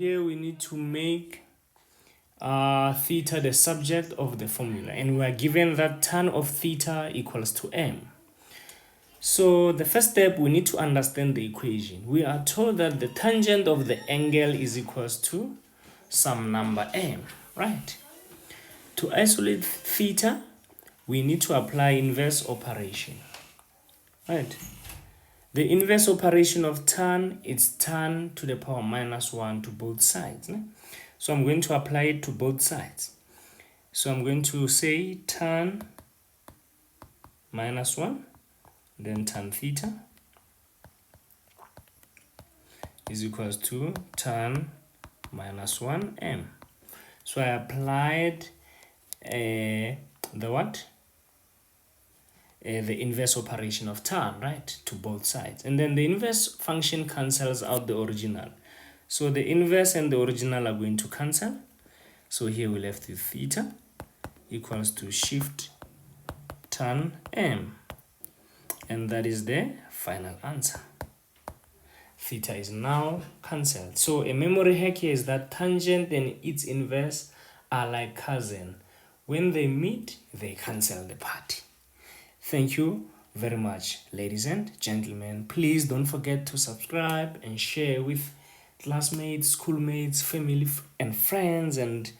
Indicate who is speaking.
Speaker 1: Here we need to make theta the subject of the formula, and we are given that tan of theta equals to m. So the first step, we need to understand the equation. We are told that the tangent of the angle is equals to some number m, right? To isolate theta, we need to apply inverse operation, right? The inverse operation of tan is tan to the power minus 1 to both sides. So I'm going to apply it to both sides. So I'm going to say tan minus 1, then tan theta is equals to tan minus 1 m. So I applied the inverse operation of tan, right, to both sides. And then the inverse function cancels out the original. So the inverse and the original are going to cancel. So here we left with theta equals to shift tan m. And that is the final answer. Theta is now cancelled. So a memory hack here is that tangent and its inverse are like cousins. When they meet, they cancel the party. Thank you very much, ladies and gentlemen. Please don't forget to subscribe and share with classmates, schoolmates, family, and friends, and